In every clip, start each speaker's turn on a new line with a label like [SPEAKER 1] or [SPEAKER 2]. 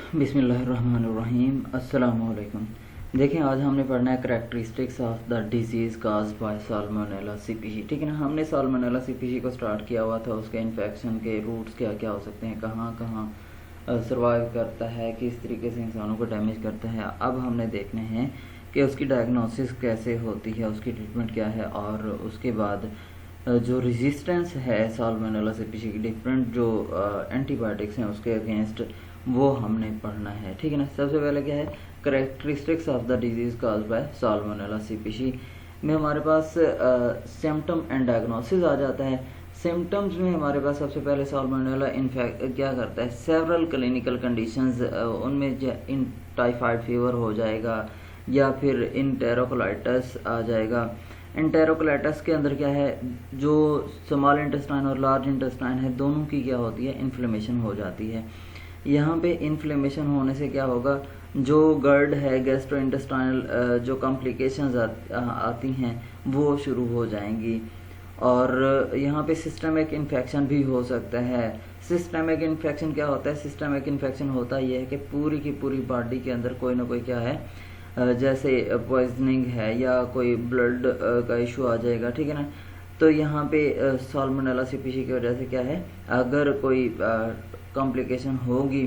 [SPEAKER 1] बिस्मिल्लाहिर्रहमानिर्रहीम अस्सलामुअलैकुम। देखें, आज हमने पढ़ना है characteristics of the disease caused by salmonella CPC. ठीक है ना। हमने साल्मोनेला सीपीसी को स्टार्ट किया हुआ था, उसके इन्फेक्शन के रूट्स क्या क्या हो सकते हैं, कहाँ कहाँ सर्वाइव करता है, किस तरीके से इंसानों को डैमेज करता है। अब हमने देखने हैं कि उसकी डायग्नोसिस कैसे होती है, उसकी ट्रीटमेंट क्या है, और उसके बाद जो रेजिस्टेंस है साल्मोनेला सीपीसी की डिफरेंट जो एंटीबायोटिक्स हैं उसके अगेंस्ट, वो हमने पढ़ना है। ठीक है ना। सबसे पहले क्या है, characteristics of the disease caused by salmonella CPC में हमारे पास सिम्टम एंड डायग्नोसिस आ जाता है। सिम्टम्स में हमारे पास सबसे पहले साल्मोनेला इन्फेक्ट क्या करता है, सेवरल क्लिनिकल कंडीशंस, उनमें इन टाइफाइड फीवर हो जाएगा या फिर इंटेरोकोलाइटिस आ जाएगा। इंटेरोकोलाइटिस के अंदर क्या है, जो स्मॉल इंटेस्टाइन और लार्ज इंटेस्टाइन है दोनों की क्या होती है, इन्फ्लेमेशन हो जाती है। यहाँ पे इन्फ्लेमेशन होने से क्या होगा, जो गर्ड है गैस्ट्रोइंटेस्टाइनल जो कॉम्प्लिकेशंस आती हैं वो शुरू हो जाएंगी। और यहाँ पे सिस्टमिक इन्फेक्शन भी हो सकता है। सिस्टमिक इन्फेक्शन क्या होता है, सिस्टमिक इन्फेक्शन होता ये है कि पूरी की पूरी बॉडी के अंदर कोई ना कोई क्या है, जैसे पॉइजनिंग है या कोई ब्लड का इशू आ जाएगा। ठीक है ना। तो यहाँ पे साल्मोनेला सीपीसी की वजह से क्या है, अगर कोई कॉम्प्लिकेशन होगी,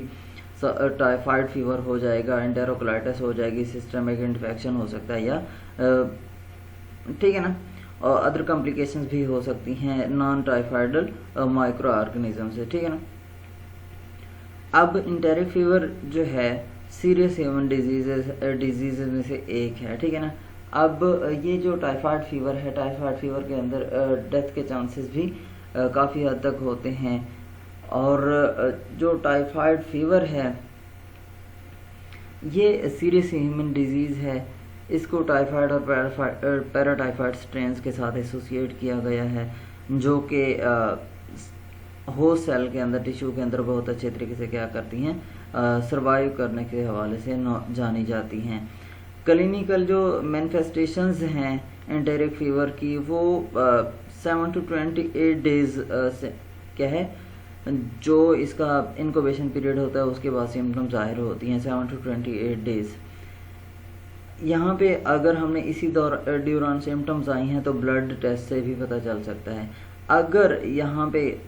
[SPEAKER 1] टाइफाइड फीवर हो जाएगा, एंटेरोकोलाइटिस हो जाएगी, सिस्टमिक इन्फेक्शन हो सकता है, या ठीक है ना, और अदर कॉम्प्लिकेशंस भी हो सकती हैं नॉन टाइफाइडल माइक्रो ऑर्गेनिज्म से। ठीक है ना। अब इंटेरिक फीवर जो है सीरियस ह्यूमन डिजीज में से एक है। ठीक है ना। अब ये जो टाइफाइड फीवर है, टाइफाइड फीवर के अंदर डेथ के चांसेस भी काफ़ी हद तक होते हैं। और जो टाइफाइड फीवर है ये सीरियस ह्यूमन डिजीज़ है। इसको टाइफाइड और पैराटाइफाइड स्ट्रेन्स के साथ एसोसिएट किया गया है, जो कि होस्ट सेल के अंदर, टिश्यू के अंदर बहुत अच्छे तरीके से क्या करती हैं, सर्वाइव करने के हवाले से जानी जाती हैं। क्लिनिकल जो मैनिफेस्टेशंस हैं एंटेरिक फीवर की, वो 7 to 28 डेज से क्या है, जो इसका इनक्यूबेशन पीरियड होता है उसके बाद सिम्टम जाहिर होती हैं 7 to 28 डेज। यहाँ पे अगर हमने इसी दौरान सिम्टम्स आई हैं तो ब्लड टेस्ट से भी पता चल सकता है। अगर यहाँ पे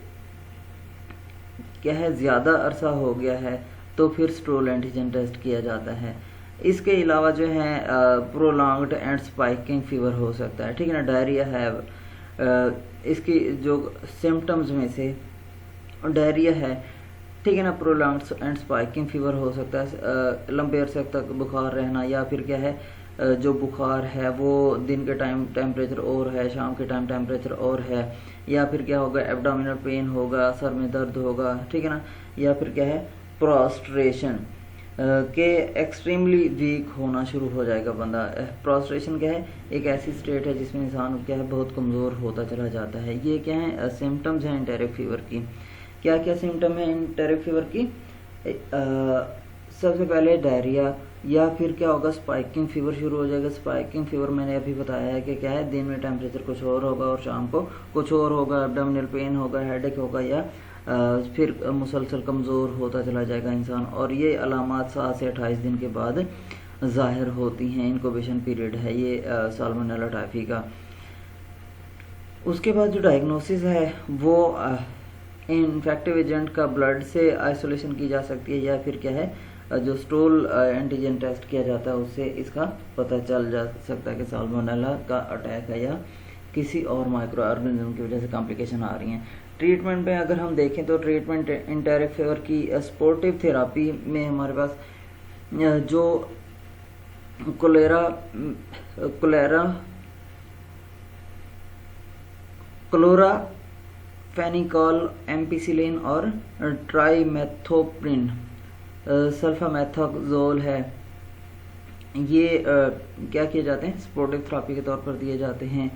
[SPEAKER 1] क्या है, ज़्यादा अरसा हो गया है तो फिर स्टूल एंटीजन टेस्ट किया जाता है। इसके अलावा जो है प्रोलॉन्ग्ड एंड स्पाइकिंग फीवर हो सकता है। ठीक है ना। डायरिया है, इसकी जो सिम्टम्स में से डायरिया है। ठीक है ना। प्रोलॉन्ग्ड एंड स्पाइकिंग फीवर हो सकता है, लंबे अरसे तक बुखार रहना, या फिर क्या है, जो बुखार है वो दिन के टाइम टेम्परेचर और है, शाम के टाइम टेम्परेचर और है, या फिर क्या होगा, एब्डोमिनल पेन होगा, सर में दर्द होगा। ठीक है ना। या फिर क्या है, प्रोस्ट्रेशन के एक्सट्रीमली वीक होना शुरू हो जाएगा बंदा। प्रोस्ट्रेशन क्या है, एक ऐसी स्टेट है जिसमें इंसान क्या है, बहुत कमज़ोर होता चला जाता है। ये क्या है, सिम्टम्स हैं एंटेरिक फीवर की। क्या क्या सिम्टम है एंटेरिक फीवर की, सबसे पहले डायरिया, या फिर क्या होगा, स्पाइकिंग फीवर शुरू हो जाएगा। स्पाइकिंग फीवर मैंने अभी बताया है कि क्या है, दिन में टेम्परेचर कुछ और होगा और शाम को कुछ और होगा, एब्डोमिनल पेन होगा, हेडेक होगा, या फिर मुसलसल कमज़ोर होता चला जाएगा इंसान। और ये अलामात 7 से 28 दिन के बाद ज़ाहिर होती हैं। इनक्यूबेशन पीरियड है ये साल्मोनेला टाइफी का। उसके बाद जो डायग्नोसिस है वो इन्फेक्टिव एजेंट का ब्लड से आइसोलेशन की जा सकती है, या फिर क्या है, जो स्टूल एंटीजन टेस्ट किया जाता है उससे इसका पता चल जा सकता है कि साल्मोनेला का अटैक है या किसी और माइक्रो ऑर्गेनिज्म की वजह से कॉम्प्लिकेशन आ रही हैं। ट्रीटमेंट में अगर हम देखें तो ट्रीटमेंट एंटेरिक फीवर की सपोर्टिव थेरापी में हमारे पास जो क्लोराफेनिकोल, एम्पिसिलिन और ट्राइमेथोप्रिन, सल्फामेथाजोल है, ये क्या किए जाते हैं, सपोर्टिव थेरापी के तौर पर दिए जाते हैं,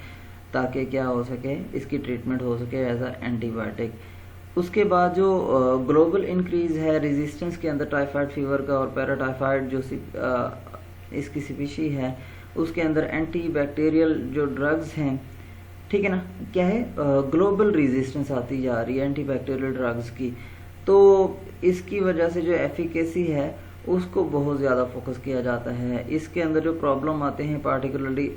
[SPEAKER 1] ताकि क्या हो सके, इसकी ट्रीटमेंट हो सके एज अ एंटीबायोटिक। उसके बाद जो ग्लोबल इंक्रीज है रेजिस्टेंस के अंदर टाइफाइड फीवर का और पैराटाइफाइड जो इसकी स्पीशी है, उसके अंदर एंटीबैक्टीरियल जो ड्रग्स हैं, ठीक है ना, क्या है, ग्लोबल रेजिस्टेंस आती जा रही है एंटीबैक्टीरियल ड्रग्स की। तो इसकी वजह से जो एफिकेसी है उसको बहुत ज़्यादा फोकस किया जाता है। इसके अंदर जो प्रॉब्लम आते हैं पार्टिकुलरली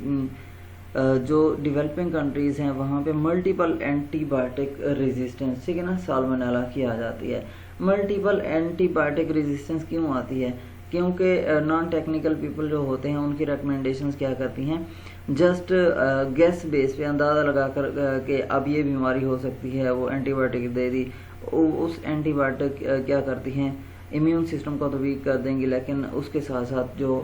[SPEAKER 1] जो डेवलपिंग कंट्रीज़ हैं वहाँ पे मल्टीपल एंटीबायोटिक रेजिस्टेंस, ठीक है ना, साल्मोनेला की आ जाती है। मल्टीपल एंटीबायोटिक रेजिस्टेंस क्यों आती है? क्योंकि नॉन टेक्निकल पीपल जो होते हैं उनकी रिकमेंडेशंस क्या करती हैं, जस्ट गेस बेस पे अंदाज़ा लगा कर कि अब ये बीमारी हो सकती है, वो एंटीबायोटिक दे दी। उस एंटीबायोटिक क्या करती हैं, इम्यून सिस्टम को तो वीक कर देंगी, लेकिन उसके साथ साथ जो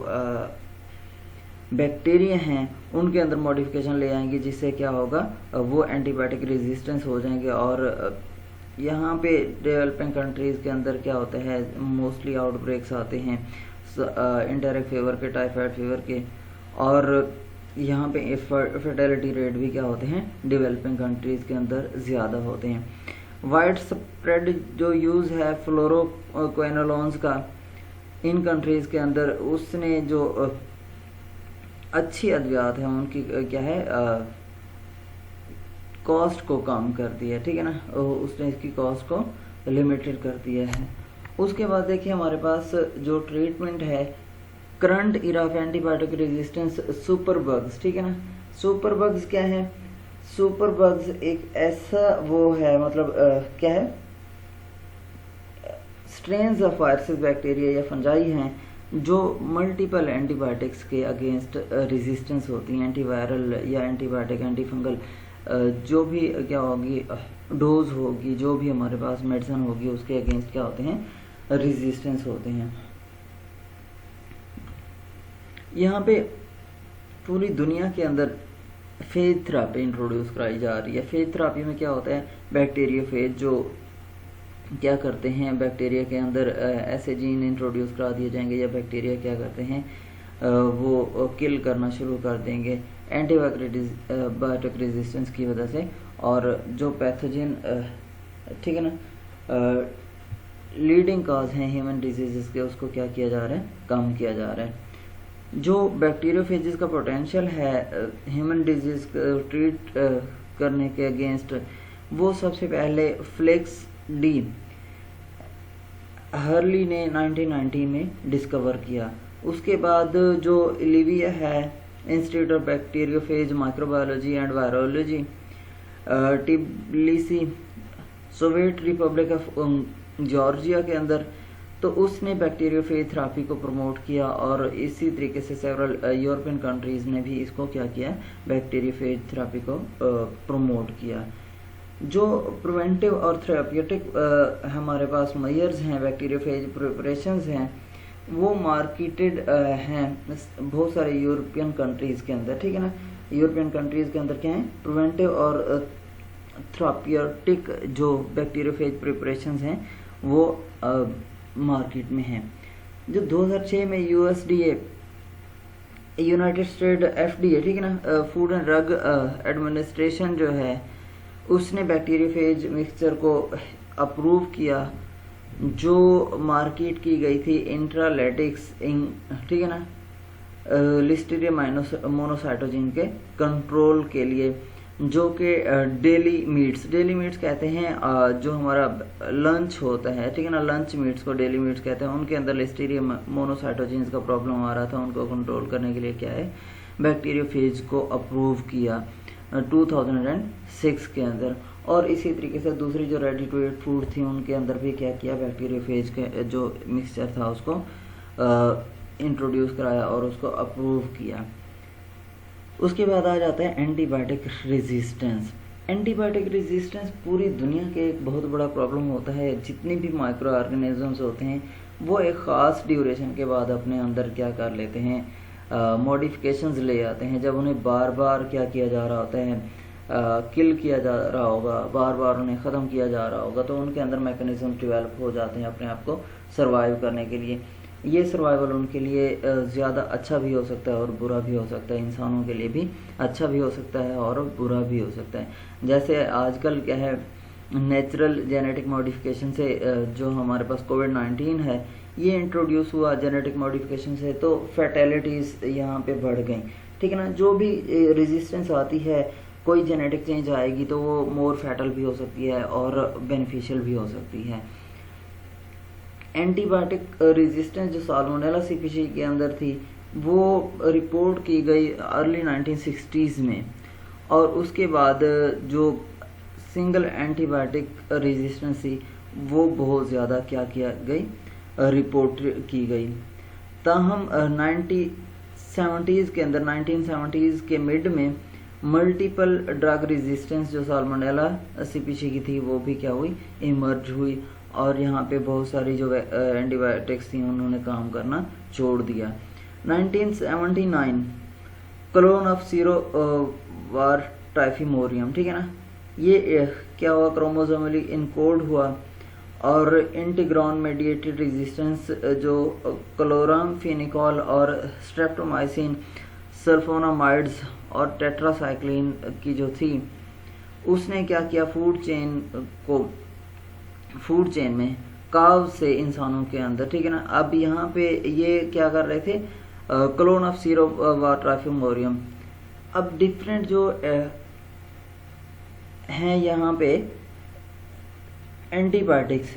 [SPEAKER 1] बैक्टीरिया हैं उनके अंदर मॉडिफिकेशन ले आएंगी, जिससे क्या होगा, वो एंटीबायोटिक रेजिस्टेंस हो जाएंगे। और यहाँ पे डेवलपिंग कंट्रीज़ के अंदर क्या होता है, मोस्टली आउटब्रेक्स आते हैं इंटेरिक फीवर के, टाइफाइड फीवर के, और यहाँ पे फर्टिलिटी रेट भी क्या होते हैं डेवलपिंग कंट्रीज़ के अंदर ज़्यादा होते हैं। वाइड स्प्रेड जो यूज़ है फ्लोरोक्विनोलोन्स का इन कंट्रीज़ के अंदर, उसने जो अच्छी अद्वियात है उनकी क्या है, कॉस्ट को कम कर दिया, ठीक है ना, उसने इसकी कॉस्ट को लिमिटेड कर दिया है। उसके बाद देखिए हमारे पास जो ट्रीटमेंट है current era of antibiotic resistance super bugs, ठीक है ना। सुपर बग्स क्या है? सुपर बग्स एक ऐसा वो है, मतलब क्या है, स्ट्रेन्स ऑफ वायरसेस, बैक्टीरिया या फंजाई हैं जो मल्टीपल एंटीबायोटिक्स के अगेंस्ट रेजिस्टेंस होती हैं, एंटीवायरल या एंटीबायोटिक, एंटीफंगल जो भी क्या होगी डोज होगी, जो भी हमारे पास मेडिसिन होगी उसके अगेंस्ट क्या होते हैं, रेजिस्टेंस होते हैं। यहाँ पे पूरी दुनिया के अंदर फेज थेरापी इंट्रोड्यूस कराई जा रही है। फेज थेरापी में क्या होता है, बैक्टीरिया फेज जो क्या करते हैं, बैक्टीरिया के अंदर ऐसे जीन इंट्रोड्यूस करा दिए जाएंगे या बैक्टीरिया क्या करते हैं वो किल करना शुरू कर देंगे एंटीबायोटिक रेजिस्टेंस की वजह से, और जो पैथोजन ठीक है ना लीडिंग काज हैं ह्यूमन डिजीजेस के, उसको क्या किया जा रहा है, कम किया जा रहा है। जो बैक्टीरियोफेजेस का पोटेंशियल है ह्यूमन डिजीज ट्रीट करने के अगेंस्ट, वो सबसे पहले फ्लेक्स डी हर्ली ने 1990 में डिस्कवर किया। उसके बाद जो लिविया है Institute of bacteriophage microbiology and virology Tbilisi Soviet Republic of Georgia के अंदर, तो उसने बैक्टीरियोफेज थेरापी को प्रमोट किया, और इसी तरीके से सेवरल यूरोपियन कंट्रीज़ ने भी इसको क्या किया, बैक्टीरियोफेज थेरापी को प्रमोट किया। जो प्रिवेंटिव और थेराप्यूटिक हमारे पास मेजर्स हैं, बैक्टीरियोफेज प्रिपरेशंस हैं, वो मार्केटेड हैं बहुत सारे यूरोपियन कंट्रीज़ के अंदर, ठीक है ना। यूरोपियन कंट्रीज़ के अंदर क्या है, प्रिवेंटिव और थेराप्यूटिक जो बैक्टीरियोफेज प्रिपरेशंस हैं वो मार्केट में हैं। जो 2006 में यूएसडीए यूनाइटेड स्टेट एफडीए, ठीक है ना, फूड एंड ड्रग एडमिनिस्ट्रेशन जो है, उसने बैक्टीरियोफेज मिक्सचर को अप्रूव किया, जो मार्केट की गई थी इंट्रालेटिक्स ठीक है ना लिस्टीरिया मोनोसाइटोजिन के कंट्रोल के लिए, जो कि डेली मीट्स कहते हैं, जो हमारा लंच होता है, ठीक है ना, लंच मीट्स को डेली मीट्स कहते हैं, उनके अंदर लिस्टीरिया मोनोसाइटोजिन्स का प्रॉब्लम आ रहा था, उनको कंट्रोल करने के लिए क्या है, बैक्टीरियोफेज को अप्रूव किया 2006 के अंदर। और इसी तरीके से दूसरी जो रेडी टू ईट फूड थी उनके अंदर भी क्या किया, बैक्टीरियोफेज के जो मिक्सचर था उसको इंट्रोड्यूस कराया और उसको अप्रूव किया। उसके बाद आ जाता है एंटीबायोटिक रेजिस्टेंस। एंटीबायोटिक रेजिस्टेंस पूरी दुनिया के एक बहुत बड़ा प्रॉब्लम होता है। जितने भी माइक्रो ऑर्गेनिजम्स होते हैं वो एक ख़ास ड्यूरेशन के बाद अपने अंदर क्या कर लेते हैं, मॉडिफिकेशंस ले आते हैं। जब उन्हें बार बार क्या किया जा रहा होता है, किल किया जा रहा होगा, बार बार उन्हें ख़त्म किया जा रहा होगा, तो उनके अंदर मैकेनिज्म डेवलप हो जाते हैं अपने आप को सर्वाइव करने के लिए। ये सर्वाइवल उनके लिए ज़्यादा अच्छा भी हो सकता है और बुरा भी हो सकता है। इंसानों के लिए भी अच्छा भी हो सकता है और बुरा भी हो सकता है। जैसे आजकल क्या है, नेचुरल जेनेटिक मॉडिफिकेशन से जो हमारे पास कोविड-19 है ये इंट्रोड्यूस हुआ जेनेटिक मॉडिफिकेशन से, तो फैटेलिटीज़ यहाँ पे बढ़ गई, ठीक है ना। जो भी रेजिस्टेंस आती है, कोई जेनेटिक चेंज आएगी तो वो मोर फैटल भी हो सकती है और बेनिफिशियल भी हो सकती है। एंटीबायोटिक रेजिस्टेंस जो साल्मोनेला सीपीसी के अंदर थी वो रिपोर्ट की गई अर्ली 1960s में, और उसके बाद जो सिंगल एंटीबायोटिक रेजिस्टेंस थी वो बहुत ज़्यादा क्या किया गई, रिपोर्ट की गई। ताहम 1970s के अंदर 1970s के मिड में मल्टीपल ड्रग रेजिस्टेंस जो साल्मोनेला सीपीसी की थी वो भी क्या हुई, इमर्ज हुई, और यहाँ पे बहुत सारी जो एंटीबायोटिक्स थी उन्होंने काम करना छोड़ दिया। 1979 क्लोन ऑफ सीरो वार टाइफिमोरियम, ठीक है ना, ये क्या हुआ, क्रोमोसोमली इनकोड हुआ, और इंटीग्रॉन मेडिएटेड रेजिस्टेंस जो क्लोरामफेनिकॉल और स्ट्रेप्टोमाइसिन सल्फोनामाइड्स और टेट्रासाइक्लिन की जो थी उसने क्या किया, फूड चेन में काव से इंसानों के अंदर, ठीक है ना। अब यहाँ पे ये क्या कर रहे थे, क्लोन ऑफ सीरो वार टाइफिमोरियम। अब डिफरेंट जो हैं यहाँ पे एंटीबायोटिक्स,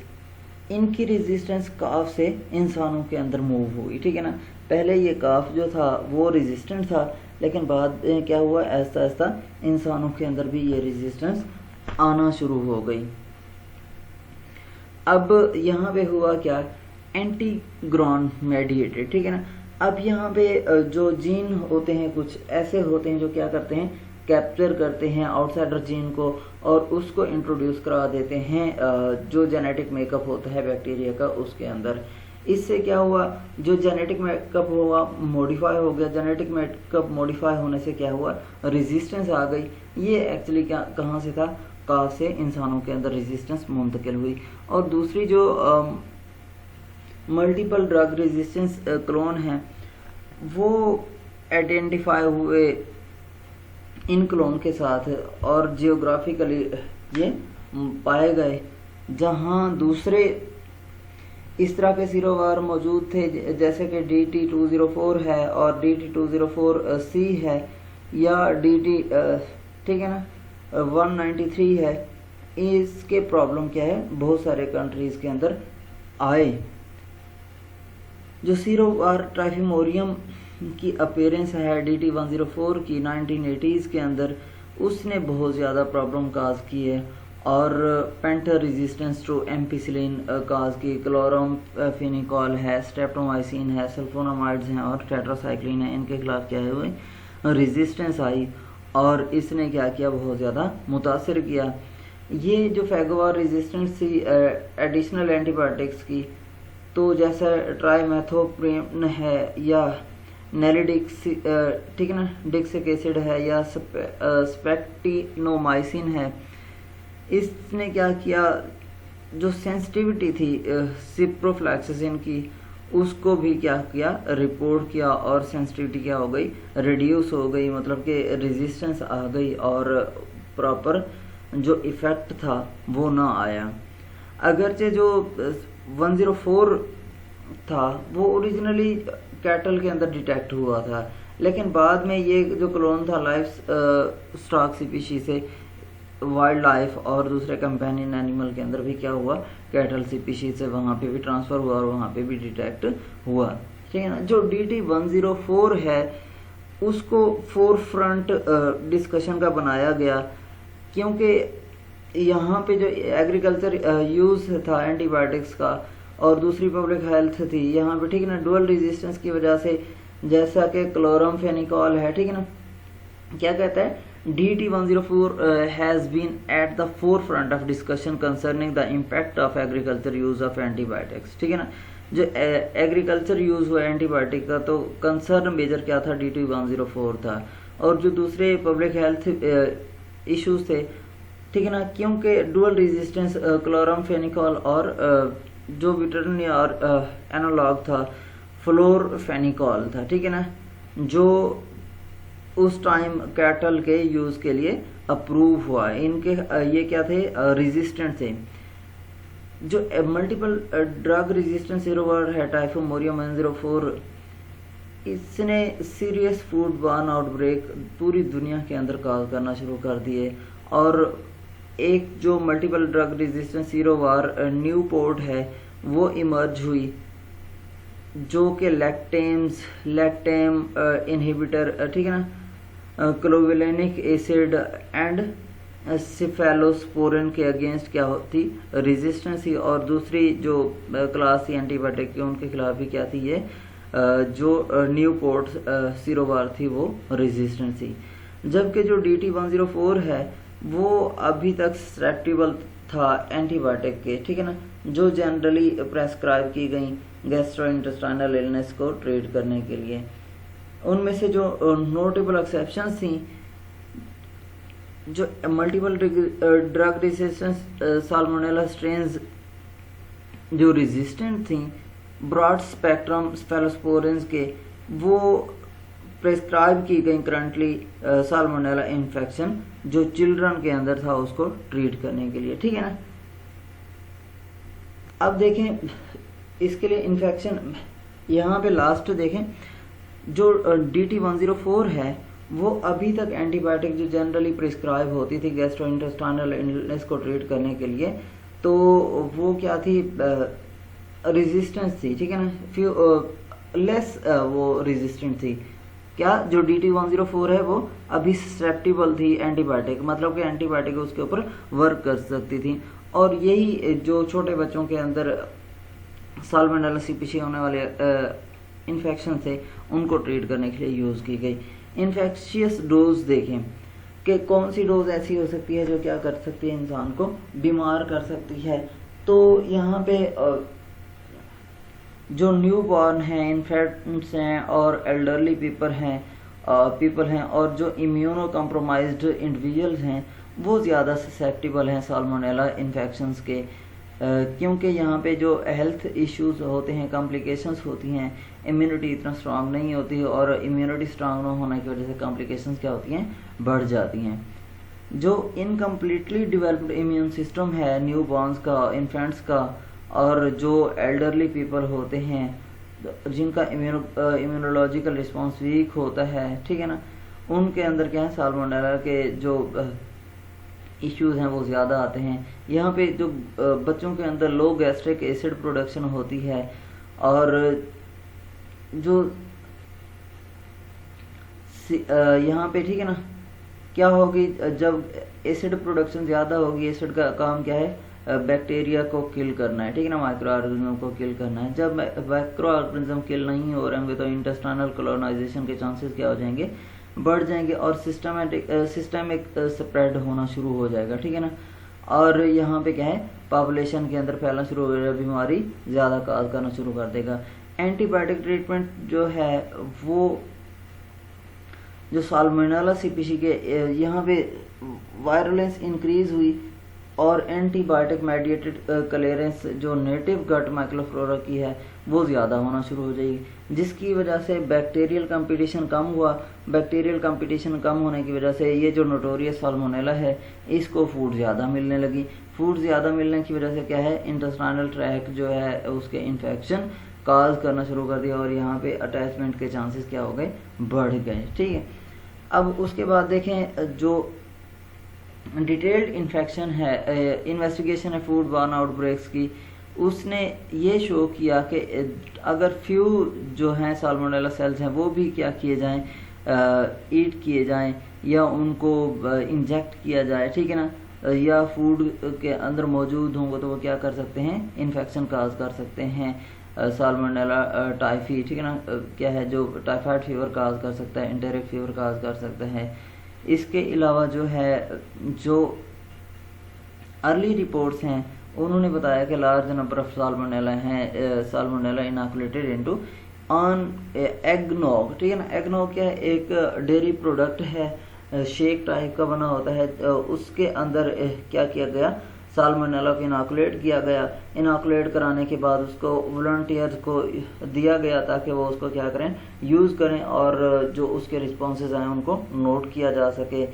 [SPEAKER 1] इनकी रेजिस्टेंस काफ से इंसानों के अंदर मूव हुई, ठीक है ना। पहले ये काफ जो था वो रेजिस्टेंट था, लेकिन बाद में क्या हुआ, ऐसा ऐसा इंसानों के अंदर भी ये रेजिस्टेंस आना शुरू हो गई। अब यहाँ पे हुआ क्या, एंटीग्रॉन मेडिएटेड, ठीक है ना। अब यहाँ पे जो जीन होते हैं कुछ ऐसे होते हैं जो क्या करते हैं, कैप्चर करते हैं आउटसाइडर जीन को और उसको इंट्रोड्यूस करा देते हैं जो जेनेटिक मेकअप होता है बैक्टीरिया का उसके अंदर। इससे क्या हुआ, जो जेनेटिक मेकअप हुआ मॉडिफाई हो गया। जेनेटिक मेकअप मॉडिफाई होने से क्या हुआ, रेजिस्टेंस आ गई। ये एक्चुअली क्या कहाँ से था, काफ से इंसानों के अंदर रेजिस्टेंस मुंतकिल हुई। और दूसरी जो मल्टीपल ड्रग रेजिस्टेंस क्लोन है वो आइडेंटिफाई हुए इन क्लोन के साथ, और जियोग्राफिकली ये पाए गए जहां दूसरे इस तरह के सीरोवार मौजूद थे, जैसे कि DT204 है और DT204C है, या DT ठीक है ना 193 है। इसके प्रॉब्लम क्या है, बहुत सारे कंट्रीज के अंदर आए। जो सीरोवार टाइफिमोरियम की अपीयरेंस है DT104 की 1980s के अंदर, उसने बहुत ज़्यादा प्रॉब्लम काज की है, और पेंटर रेजिस्टेंस टू एम्पिसिलिन काज की। क्लोरामफेनिकॉल है, स्ट्रेप्टोमाइसिन है, सल्फोनामाइड्स हैं और टेट्रासाइक्लिन है, इनके खिलाफ क्या है हुए रेजिस्टेंस आई, और इसने क्या किया, बहुत ज़्यादा मुतासर किया। ये जो फैगोवार रेजिस्टेंस थी एडिशनल एंटीबायोटिक्स की, तो जैसा ट्राइमेथोप्रेम है या नेलिडिक्स, ठीक है ना, डिक्सिक एसिड है या स्पेक्टिनोमाइसिन है, इसने क्या किया, जो सेंसिटिविटी थी सिप्रोफ्लैक्सिसिन की उसको भी क्या किया, रिपोर्ट किया, और सेंसिटिविटी क्या हो गई, रिड्यूस हो गई, मतलब कि रेजिस्टेंस आ गई और प्रॉपर जो इफेक्ट था वो ना आया। अगरचे जो 104 था वो ओरिजिनली कैटल के अंदर डिटेक्ट हुआ था, लेकिन बाद में ये जो क्लोन था लाइफ स्टॉक स्पीशीज से वाइल्ड लाइफ और दूसरे कंपेनियन एनिमल के अंदर भी क्या हुआ, कैटल स्पीशीज से वहाँ पे भी ट्रांसफ़र हुआ और वहाँ पे भी डिटेक्ट हुआ, ठीक है ना। जो DT104 है उसको फोर फ्रंट डिस्कशन का बनाया गया, क्योंकि यहाँ पे जो एग्रीकल्चर यूज़ था एंटीबायोटिक्स का और दूसरी पब्लिक हेल्थ थी यहाँ पे, ठीक है ना। डुअल रेजिस्टेंस की वजह से, जैसा कि क्लोरामफेनिकॉल है, ठीक है ना, क्या कहता है, DT104 has been at the forefront of discussion concerning the impact of agriculture use of antibiotics, ठीक है ना। जो एग्रीकल्चर यूज़ हुआ एंटीबायोटिक का, तो कंसर्न मेजर क्या था, DT104 था, और जो दूसरे पब्लिक हेल्थ इश्यूज थे, ठीक है ना, क्योंकि डुअल रेजिस्टेंस क्लोरामफेनिकॉल और जो विटरनी और एनालॉग था फ्लोरफेनिकॉल था, ठीक है ना, जो उस टाइम कैटल के यूज़ के लिए अप्रूव हुआ। इनके ये क्या थे, रेजिस्टेंट थे। जो मल्टीपल ड्रग रेजिस्टेंट सीरोवार है टाइफिमोरियम 104, इसने सीरियस फूड बर्न आउटब्रेक पूरी दुनिया के अंदर काज करना शुरू कर दिए। और एक जो मल्टीपल ड्रग रेजिस्टेंट सीरोवार न्यूपोर्ट है वो इमर्ज हुई, जो कि लैक्टेम इनहिबिटर, ठीक है ना, क्लोवेलेनिक एसिड एंड सिफेलोस्पोरिन के अगेंस्ट क्या होती, रेजिस्टेंस थी। और दूसरी जो क्लास थी एंटीबायोटिक की, उनके खिलाफ भी क्या थी, ये जो न्यूपोर्ट सिरोवार थी वो रेजिस्टेंट थी। जबकि जो DT104 है वो अभी तक ससेप्टेबल था एंटीबायोटिक के, ठीक है ना, जो जनरली प्रेस्क्राइब की गई गैस्ट्रोइंटेस्टाइनल इलनेस को ट्रीट करने के लिए। उनमें से जो नोटेबल एक्सेप्शंस थी, जो multiple drug resistance salmonella strains जो रेजिस्टेंट थी ब्रॉड स्पेक्ट्रम सेफेलोस्पोरिन्स के, वो प्रेस्क्राइब की गई करंटली साल्मोनेला इन्फेक्शन जो चिल्ड्रन के अंदर था उसको ट्रीट करने के लिए, ठीक है ना। अब देखें इसके लिए इन्फेक्शन, यहाँ पे लास्ट देखें, जो DT104 है वो अभी तक एंटीबायोटिक जो जनरली प्रिस्क्राइब होती थी गैस्ट्रोइंटेस्टाइनल इलनेस को ट्रीट करने के लिए, तो वो क्या थी, रेजिस्टेंस थी, ठीक है ना, फ्यू लेस वो रेजिस्टेंट थी। क्या जो DT104 है वो अभी ससेप्टेबल थी एंटीबायोटिक, मतलब कि एंटीबायोटिक उसके ऊपर वर्क कर सकती थी। और यही जो छोटे बच्चों के अंदर साल्मोनेला सीपीसी होने वाले इन्फेक्शन थे उनको ट्रीट करने के लिए यूज़ की गई। इन्फेक्शियस डोज देखें कि कौन सी डोज ऐसी हो सकती है जो क्या कर सकती है, इंसान को बीमार कर सकती है। तो यहाँ पे जो न्यू बॉर्न हैं, इन्फेंट्स हैं और एल्डरली पीपल हैं और जो इम्यूनो कम्प्रोमाइज्ड इंडिविजुअल्स हैं वो ज़्यादा ससेप्टेबल हैं साल्मोनेला इन्फेक्शंस के, क्योंकि यहाँ पे जो हेल्थ इश्यूज होते हैं, कॉम्प्लिकेशंस होती हैं, इम्यूनिटी इतना स्ट्रांग नहीं होती और इम्यूनिटी स्ट्रांग न होने की वजह से कॉम्प्लिकेशंस क्या होती हैं, बढ़ जाती हैं। जो इनकम्प्लीटली डेवलप्ड इम्यून सिस्टम है न्यू बॉर्न्स का, इन्फेंट्स का, और जो एल्डरली पीपल होते हैं जिनका इम्यूनोलॉजिकल रिस्पॉन्स वीक होता है, ठीक है ना, उनके अंदर क्या है, साल्मोनेला के जो इश्यूज हैं वो ज़्यादा आते हैं। यहाँ पे जो बच्चों के अंदर लो गैस्ट्रिक एसिड प्रोडक्शन होती है और जो यहाँ पे, ठीक है ना, क्या होगी, जब एसिड प्रोडक्शन ज़्यादा होगी, एसिड का काम क्या है, बैक्टीरिया को किल करना है, ठीक है ना, माइक्रो ऑर्गेनिज्म को किल करना है। जब माइक्रो ऑर्गेनिज्म किल नहीं हो रहे होंगे तो इंटेस्टाइनल कॉलोनाइजेशन के चांसेस क्या हो जाएंगे, बढ़ जाएंगे और सिस्टमिक स्प्रेड होना शुरू हो जाएगा, ठीक है ना। और यहाँ पे क्या है, पॉपुलेशन के अंदर फैलना शुरू हो जाएगा, बीमारी ज़्यादा काज करना शुरू कर देगा। एंटीबायोटिक ट्रीटमेंट जो है वो जो साल्मोनेला सीपीसी के यहाँ पे वायरुलेंस इंक्रीज हुई और एंटीबायोटिक मेडिएटेड क्लियरेंस जो नेटिव गट माइक्रोफ्लोरा की है वो ज़्यादा होना शुरू हो जाएगी, जिसकी वजह से बैक्टीरियल कंपटीशन कम हुआ। बैक्टीरियल कंपटीशन कम होने की वजह से ये जो नोटोरियस साल्मोनेला है इसको फूड ज़्यादा मिलने लगी। फूड ज़्यादा मिलने की वजह से क्या है, इंटेस्टाइनल ट्रैक्ट जो है उसके इन्फेक्शन काज करना शुरू कर दिया और यहाँ पे अटैचमेंट के चांसेस क्या हो गए, बढ़ गए, ठीक है। अब उसके बाद देखें जो डिटेल्ड इन्फेक्शन है, इन्वेस्टिगेशन है फूड बॉर्न आउटब्रेक्स की, उसने ये शो किया कि अगर फ्यू जो हैं साल्मोनेला सेल्स हैं वो भी क्या किए जाएं, ईट किए जाएं या उनको इंजेक्ट किया जाए, ठीक है ना, या फूड के अंदर मौजूद होंगे तो वो क्या कर सकते हैं, इन्फेक्शन काज कर सकते हैं, साल्मोनेला टाइफी, ठीक है ना, क्या है जो टाइफाइड फीवर काज कर सकता है, एंटेरिक फीवर काज कर सकता है। इसके अलावा जो है, जो अर्ली रिपोर्ट्स हैं उन्होंने बताया कि लार्ज नंबर ऑफ साल्मोनेला हैं, साल्मोनेला इनोकुलेटेड इनटू ऑन एगनॉग, ठीक है ना। एगनॉग क्या है, एक डेयरी प्रोडक्ट है, शेक टाइप का बना होता है, उसके अंदर क्या किया गया, साल्मोनेला को इनोकुलेट किया गया। इनोकुलेट कराने के बाद उसको वॉलंटियर्स को दिया गया ताकि वो उसको क्या करें, यूज़ करें और जो उसके रिस्पॉन्सेज आए उनको नोट किया जा सके।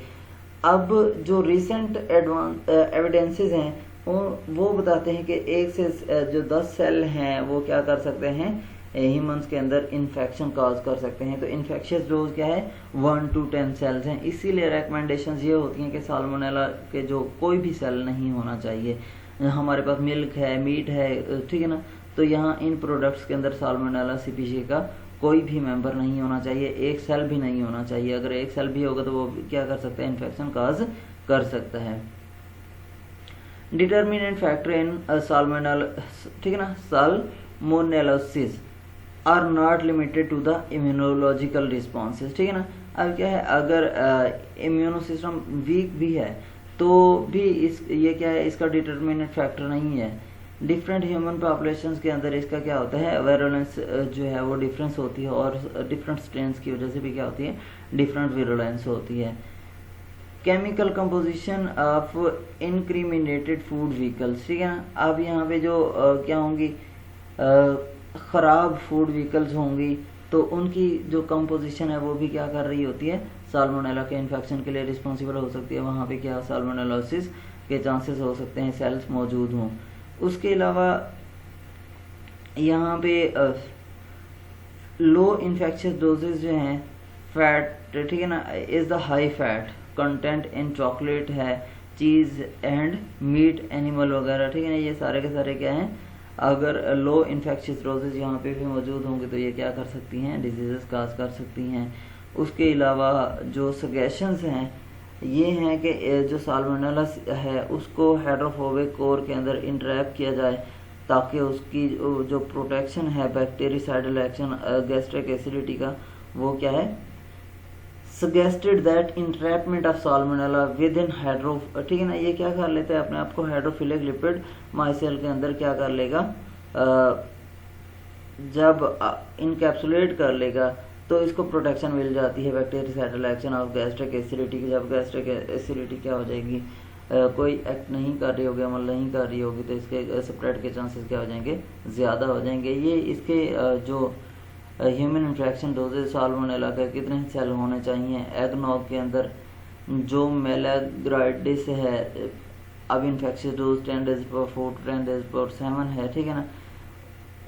[SPEAKER 1] अब जो रिसेंट एविडेंसेस हैं वो बताते हैं कि 1 से जो 10 सेल हैं वो क्या कर सकते हैं, ह्यूमंस के अंदर इन्फेक्शन काज कर सकते हैं। तो इन्फेक्शियस डोज क्या है, 1 to 10 सेल्स हैं। इसीलिए रेकमेंडेशंस ये होती हैं कि साल्मोनेला के जो कोई भी सेल नहीं होना चाहिए। हमारे पास मिल्क है, मीट है, ठीक है ना, तो यहाँ इन प्रोडक्ट्स के अंदर साल्मोनेला सीपीसी का कोई भी मेंबर नहीं होना चाहिए, एक सेल भी नहीं होना चाहिए। अगर एक सेल भी होगा तो वो क्या कर सकता है, इन्फेक्शन काज कर सकता है। डिटर्मिनेंट फैक्टर इन साल्मोनेला, ठीक है ना, salmonellosis are not limited to the immunological responses, ठीक है ना। अब क्या है, अगर इम्यूनो सिस्टम वीक भी है तो भी ये क्या है, इसका डिटर्मिनेंट फैक्टर नहीं है। डिफरेंट ह्यूमन पॉपुलेशंस के अंदर इसका क्या होता है, वायरुलेंस जो है वो डिफरेंस होती है, और डिफरेंट स्ट्रेन्स की वजह से भी क्या होती है, डिफरेंट वायरुलेंस होती है। Chemical composition of incriminated food vehicles, ठीक है ना। अब यहाँ पे जो क्या होंगी, ख़राब फूड व्हीकल्स होंगी तो उनकी जो कंपोजिशन है वो भी क्या कर रही होती है, साल्मोनेला के इन्फेक्शन के लिए रिस्पॉन्सिबल हो सकती है। वहाँ पे क्या साल्मोनेलोसिस के चांसेस हो सकते हैं, सेल्स मौजूद हों। उसके अलावा यहाँ पे लो इन्फेक्शियस डोजेज जो हैं, फैट, ठीक है ना, is the high fat content in chocolate है, चीज़ एंड मीट एनिमल वगैरह, ठीक है ना, ये सारे के सारे क्या हैं, अगर लो इन्फेक्शियस डोजेज यहाँ पे भी मौजूद होंगे तो ये क्या कर सकती हैं, डिजीज़ काज कर सकती हैं। उसके अलावा जो सगेशंस हैं ये हैं कि जो साल्मोनेला है उसको हाइड्रोफोबिक कोर के अंदर इंट्रैप किया जाए ताकि उसकी जो प्रोटेक्शन है बैक्टीरियासाइडल एक्शन गैस्ट्रिक एसिडिटी का, वो क्या है, suggested that entrapment of salmonella with in hydro, ठीक है ना, ये क्या कर लेते हैं, अपने आप को हाइड्रोफिलिक लिपिड माइसेल के अंदर क्या कर लेगा, जब इनकैप्सुलेट कर लेगा तो इसको प्रोटेक्शन मिल जाती है bactericidal action of gastric acidity की। जब गैस्ट्रिक एसिडिटी क्या हो जाएगी, कोई एक्ट नहीं कर रही होगी, अमल नहीं कर रही होगी, तो इसके स्प्रेड के चांसेस क्या हो जाएंगे, ज़्यादा हो जाएंगे। ये इसके जो ह्यूमन इंफेक्शन डोजेज साल्मोनेला के कितने सेल होने चाहिए, एगनॉग के अंदर जो मेलाग्राइडिस है, अब इन्फेक्शियस डोज 10 days/4 10 days/7 है, ठीक है ना।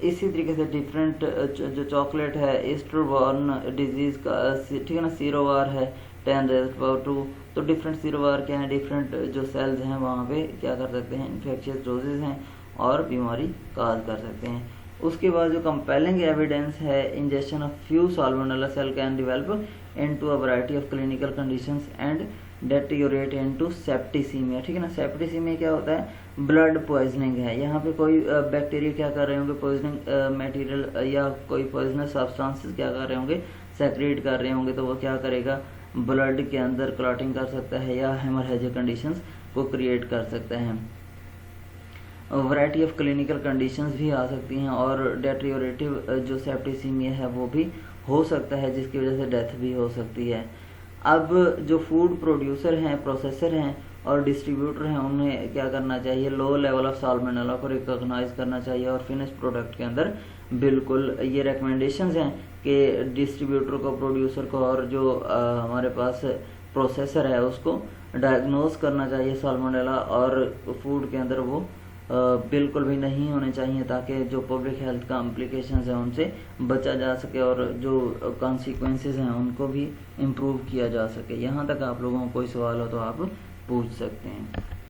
[SPEAKER 1] इसी तरीके से डिफरेंट जो चॉकलेट है ईस्टरबॉर्न डिजीज़ का, ठीक है ना, सीरोवार है 10 days/2, तो डिफरेंट सीरोवार क्या है, डिफरेंट जो सेल्स हैं वहाँ पे क्या कर सकते हैं, इन्फेक्शियस डोजेज हैं और बीमारी काज कर सकते हैं। उसके बाद जो कंपेलिंग एविडेंस है, injection of few salmonella cell can develop into a variety of clinical conditions and deteriorate into septicemia, ठीक है ना। सेप्टिसीमिया क्या होता है, ब्लड पॉइजनिंग है। यहाँ पे कोई बैक्टीरिया क्या कर रहे होंगे, पॉइजनिंग मटेरियल या कोई पॉइजनस सब्सटेंसेस क्या कर रहे होंगे, सेक्रेट कर रहे होंगे, तो वो क्या करेगा, ब्लड के अंदर क्लॉटिंग कर सकता है या हेमोरेजिक कंडीशंस को क्रिएट कर सकता है। वैरायटी ऑफ क्लिनिकल कंडीशंस भी आ सकती हैं और डेटीरियोरेटिव जो सेप्टिसीमिया है वो भी हो सकता है, जिसकी वजह से डेथ भी हो सकती है। अब जो फूड प्रोड्यूसर हैं, प्रोसेसर हैं और डिस्ट्रीब्यूटर हैं, उन्हें क्या करना चाहिए, लो लेवल ऑफ साल्मोनेला को रिकॉग्नाइज करना चाहिए और फिनिश प्रोडक्ट के अंदर बिल्कुल ये रिकमेंडेशंस हैं कि डिस्ट्रीब्यूटर को, प्रोड्यूसर को और जो हमारे पास प्रोसेसर है उसको डायग्नोज करना चाहिए साल्मोनेला, और फूड के अंदर वो बिल्कुल भी नहीं होने चाहिए ताकि जो पब्लिक हेल्थ का इम्प्लीकेशंस हैं उनसे बचा जा सके और जो कॉन्सिक्वेंसेस हैं उनको भी इम्प्रूव किया जा सके। यहाँ तक आप लोगों को कोई सवाल हो तो आप पूछ सकते हैं।